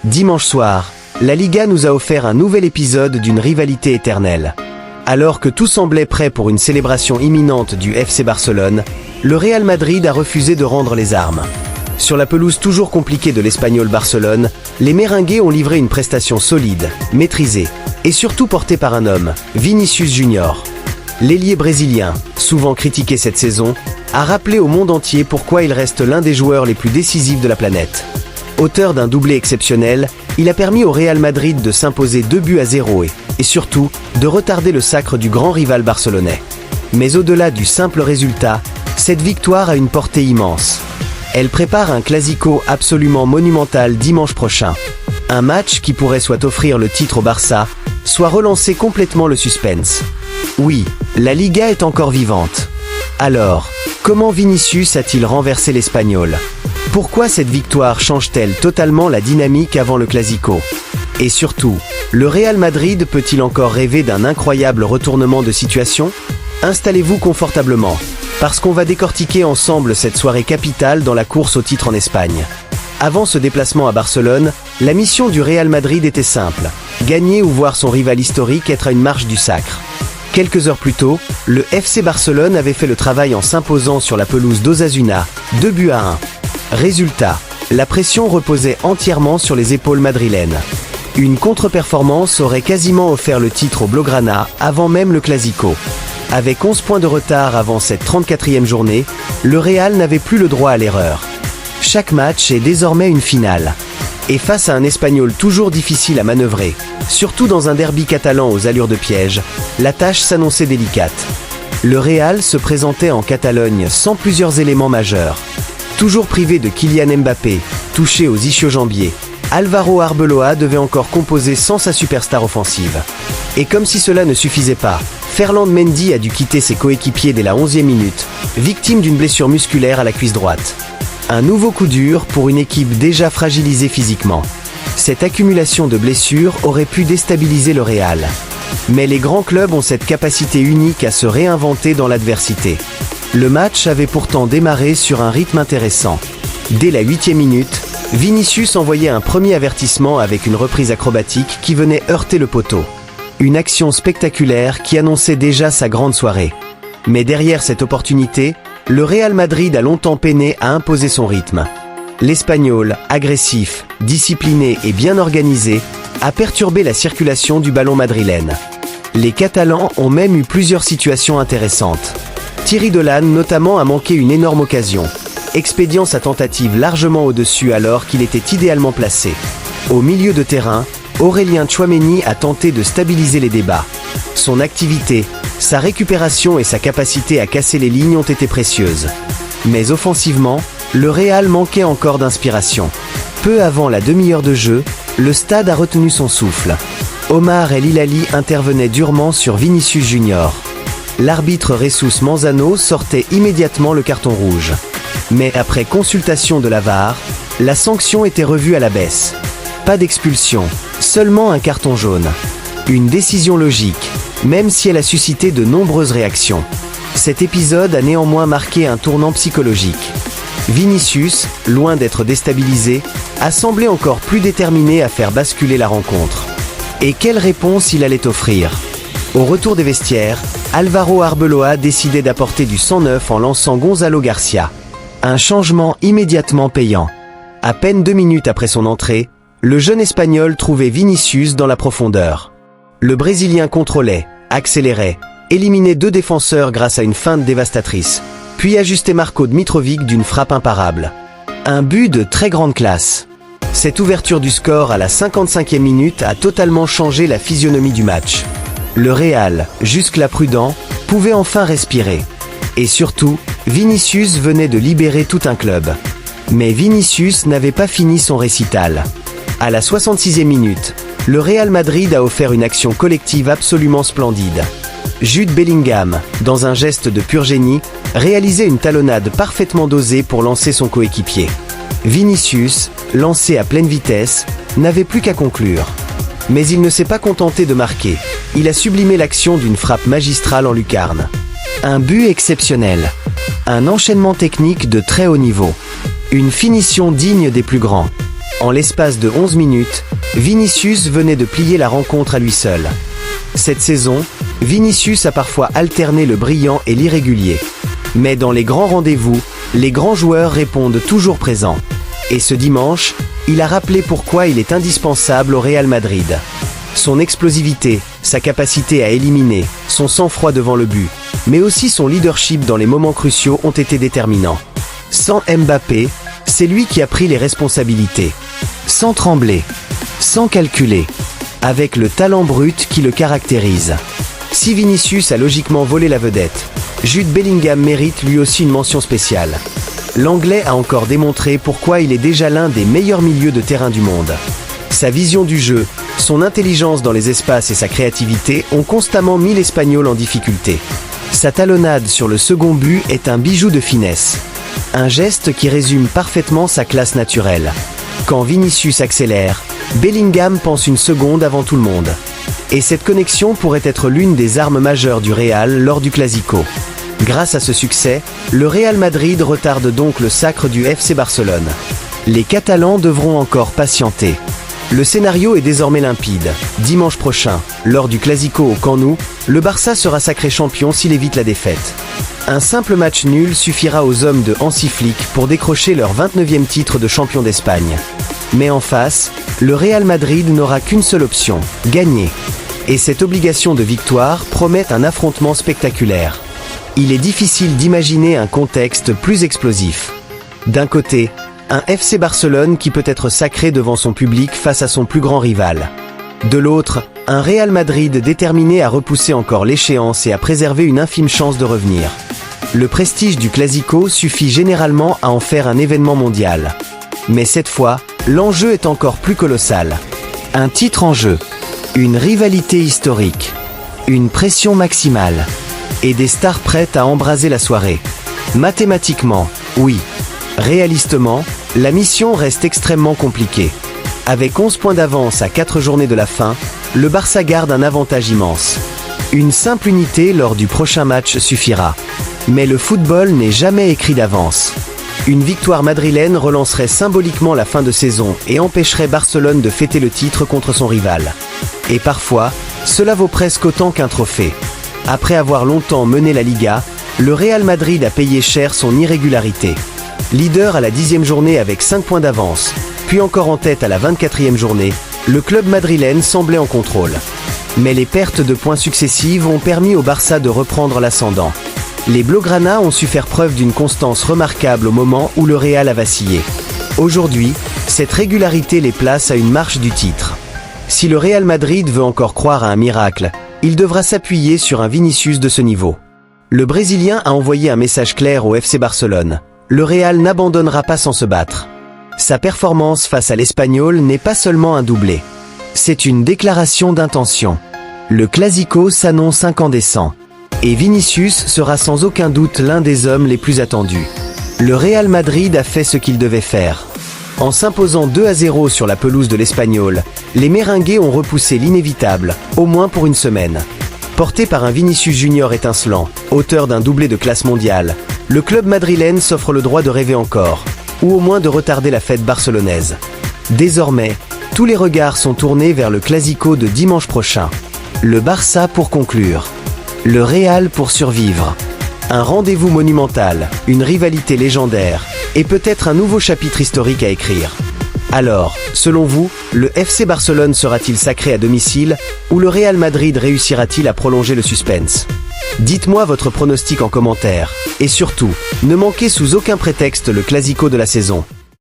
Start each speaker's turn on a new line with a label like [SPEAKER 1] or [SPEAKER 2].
[SPEAKER 1] Dimanche soir, la Liga nous a offert un nouvel épisode d'une rivalité éternelle. Alors que tout semblait prêt pour une célébration imminente du FC Barcelone, le Real Madrid a refusé de rendre les armes. Sur la pelouse toujours compliquée de l'Espagnol Barcelone, les Merengues ont livré une prestation solide, maîtrisée, et surtout portée par un homme, Vinícius Junior. L'ailier brésilien, souvent critiqué cette saison, a rappelé au monde entier pourquoi il reste l'un des joueurs les plus décisifs de la planète. Auteur d'un doublé exceptionnel, il a permis au Real Madrid de s'imposer 2-0 et surtout, de retarder le sacre du grand rival barcelonais. Mais au-delà du simple résultat, cette victoire a une portée immense. Elle prépare un classico absolument monumental dimanche prochain. Un match qui pourrait soit offrir le titre au Barça, soit relancer complètement le suspense. Oui, la Liga est encore vivante. Alors, comment Vinícius a-t-il renversé l'Espagnol ? Pourquoi cette victoire change-t-elle totalement la dynamique avant le Clasico ? Et surtout, le Real Madrid peut-il encore rêver d'un incroyable retournement de situation ? Installez-vous confortablement, parce qu'on va décortiquer ensemble cette soirée capitale dans la course au titre en Espagne. Avant ce déplacement à Barcelone, la mission du Real Madrid était simple, gagner ou voir son rival historique être à une marche du sacre. Quelques heures plus tôt, le FC Barcelone avait fait le travail en s'imposant sur la pelouse d'Osasuna, 2-1. Résultat, la pression reposait entièrement sur les épaules madrilènes. Une contre-performance aurait quasiment offert le titre au Blaugrana avant même le Clasico. Avec 11 points de retard avant cette 34e journée, le Real n'avait plus le droit à l'erreur. Chaque match est désormais une finale. Et face à un Espagnol toujours difficile à manœuvrer, surtout dans un derby catalan aux allures de piège, la tâche s'annonçait délicate. Le Real se présentait en Catalogne sans plusieurs éléments majeurs. Toujours privé de Kylian Mbappé, touché aux ischio-jambiers, Álvaro Arbeloa devait encore composer sans sa superstar offensive. Et comme si cela ne suffisait pas, Ferland Mendy a dû quitter ses coéquipiers dès la 11e minute, victime d'une blessure musculaire à la cuisse droite. Un nouveau coup dur pour une équipe déjà fragilisée physiquement. Cette accumulation de blessures aurait pu déstabiliser le Real. Mais les grands clubs ont cette capacité unique à se réinventer dans l'adversité. Le match avait pourtant démarré sur un rythme intéressant. Dès la 8e minute, Vinícius envoyait un premier avertissement avec une reprise acrobatique qui venait heurter le poteau. Une action spectaculaire qui annonçait déjà sa grande soirée. Mais derrière cette opportunité, le Real Madrid a longtemps peiné à imposer son rythme. L'Espagnol, agressif, discipliné et bien organisé, a perturbé la circulation du ballon madrilène. Les Catalans ont même eu plusieurs situations intéressantes. Thierry Dolan notamment a manqué une énorme occasion, expédiant sa tentative largement au-dessus alors qu'il était idéalement placé. Au milieu de terrain, Aurélien Tchouaméni a tenté de stabiliser les débats. Son activité, sa récupération et sa capacité à casser les lignes ont été précieuses. Mais offensivement, le Real manquait encore d'inspiration. Peu avant la demi-heure de jeu, le stade a retenu son souffle. Omar El Hilali intervenait durement sur Vinícius Junior. L'arbitre Jesus Manzano sortait immédiatement le carton rouge. Mais après consultation de la VAR, la sanction était revue à la baisse. Pas d'expulsion, seulement un carton jaune. Une décision logique, même si elle a suscité de nombreuses réactions. Cet épisode a néanmoins marqué un tournant psychologique. Vinícius, loin d'être déstabilisé, a semblé encore plus déterminé à faire basculer la rencontre. Et quelle réponse il allait offrir ? Au retour des vestiaires, Álvaro Arbeloa décidait d'apporter du sang neuf en lançant Gonzalo Garcia. Un changement immédiatement payant. À peine 2 minutes après son entrée, le jeune Espagnol trouvait Vinícius dans la profondeur. Le Brésilien contrôlait, accélérait, éliminait 2 défenseurs grâce à une feinte dévastatrice, puis ajustait Marko Dmitrovic d'une frappe imparable. Un but de très grande classe. Cette ouverture du score à la 55e minute a totalement changé la physionomie du match. Le Real, jusque-là prudent, pouvait enfin respirer. Et surtout, Vinícius venait de libérer tout un club. Mais Vinícius n'avait pas fini son récital. À la 66e minute, le Real Madrid a offert une action collective absolument splendide. Jude Bellingham, dans un geste de pur génie, réalisait une talonnade parfaitement dosée pour lancer son coéquipier. Vinícius, lancé à pleine vitesse, n'avait plus qu'à conclure. Mais il ne s'est pas contenté de marquer. Il a sublimé l'action d'une frappe magistrale en lucarne. Un but exceptionnel. Un enchaînement technique de très haut niveau. Une finition digne des plus grands. En l'espace de 11 minutes, Vinicius venait de plier la rencontre à lui seul. Cette saison, Vinicius a parfois alterné le brillant et l'irrégulier. Mais dans les grands rendez-vous, les grands joueurs répondent toujours présents. Et ce dimanche, il a rappelé pourquoi il est indispensable au Real Madrid. Son explosivité, sa capacité à éliminer, son sang-froid devant le but, mais aussi son leadership dans les moments cruciaux ont été déterminants. Sans Mbappé, c'est lui qui a pris les responsabilités. Sans trembler, sans calculer, avec le talent brut qui le caractérise. Si Vinicius a logiquement volé la vedette, Jude Bellingham mérite lui aussi une mention spéciale. L'Anglais a encore démontré pourquoi il est déjà l'un des meilleurs milieux de terrain du monde. Sa vision du jeu, son intelligence dans les espaces et sa créativité ont constamment mis l'Espagnol en difficulté. Sa talonnade sur le second but est un bijou de finesse. Un geste qui résume parfaitement sa classe naturelle. Quand Vinicius accélère, Bellingham pense une seconde avant tout le monde. Et cette connexion pourrait être l'une des armes majeures du Real lors du Clasico. Grâce à ce succès, le Real Madrid retarde donc le sacre du FC Barcelone. Les Catalans devront encore patienter. Le scénario est désormais limpide. Dimanche prochain, lors du Clasico au Camp Nou, le Barça sera sacré champion s'il évite la défaite. Un simple match nul suffira aux hommes de Hansi Flick pour décrocher leur 29e titre de champion d'Espagne. Mais en face, le Real Madrid n'aura qu'une seule option, gagner. Et cette obligation de victoire promet un affrontement spectaculaire. Il est difficile d'imaginer un contexte plus explosif. D'un côté, un FC Barcelone qui peut être sacré devant son public face à son plus grand rival. De l'autre, un Real Madrid déterminé à repousser encore l'échéance et à préserver une infime chance de revenir. Le prestige du Clasico suffit généralement à en faire un événement mondial. Mais cette fois, l'enjeu est encore plus colossal. Un titre en jeu, une rivalité historique, une pression maximale, et des stars prêtes à embraser la soirée. Mathématiquement, oui. Réalistement, la mission reste extrêmement compliquée. Avec 11 points d'avance à 4 journées de la fin, le Barça garde un avantage immense. Une simple unité lors du prochain match suffira. Mais le football n'est jamais écrit d'avance. Une victoire madrilène relancerait symboliquement la fin de saison et empêcherait Barcelone de fêter le titre contre son rival. Et parfois, cela vaut presque autant qu'un trophée. Après avoir longtemps mené la Liga, le Real Madrid a payé cher son irrégularité. Leader à la 10e journée avec 5 points d'avance, puis encore en tête à la 24e journée, le club madrilène semblait en contrôle. Mais les pertes de points successives ont permis au Barça de reprendre l'ascendant. Les Blaugrana ont su faire preuve d'une constance remarquable au moment où le Real a vacillé. Aujourd'hui, cette régularité les place à une marche du titre. Si le Real Madrid veut encore croire à un miracle, il devra s'appuyer sur un Vinicius de ce niveau. Le Brésilien a envoyé un message clair au FC Barcelone. Le Real n'abandonnera pas sans se battre. Sa performance face à l'Espagnol n'est pas seulement un doublé. C'est une déclaration d'intention. Le Clasico s'annonce incandescent. Et Vinicius sera sans aucun doute l'un des hommes les plus attendus. Le Real Madrid a fait ce qu'il devait faire. En s'imposant 2-0 sur la pelouse de l'Espagnol, les Merengues ont repoussé l'inévitable, au moins pour une semaine. Porté par un Vinicius Junior étincelant, auteur d'un doublé de classe mondiale, le club madrilène s'offre le droit de rêver encore, ou au moins de retarder la fête barcelonaise. Désormais, tous les regards sont tournés vers le Clasico de dimanche prochain. Le Barça pour conclure. Le Real pour survivre. Un rendez-vous monumental, une rivalité légendaire, et peut-être un nouveau chapitre historique à écrire. Alors, selon vous, le FC Barcelone sera-t-il sacré à domicile, ou le Real Madrid réussira-t-il à prolonger le suspense? Dites-moi votre pronostic en commentaire, et surtout, ne manquez sous aucun prétexte le Clasico de la saison.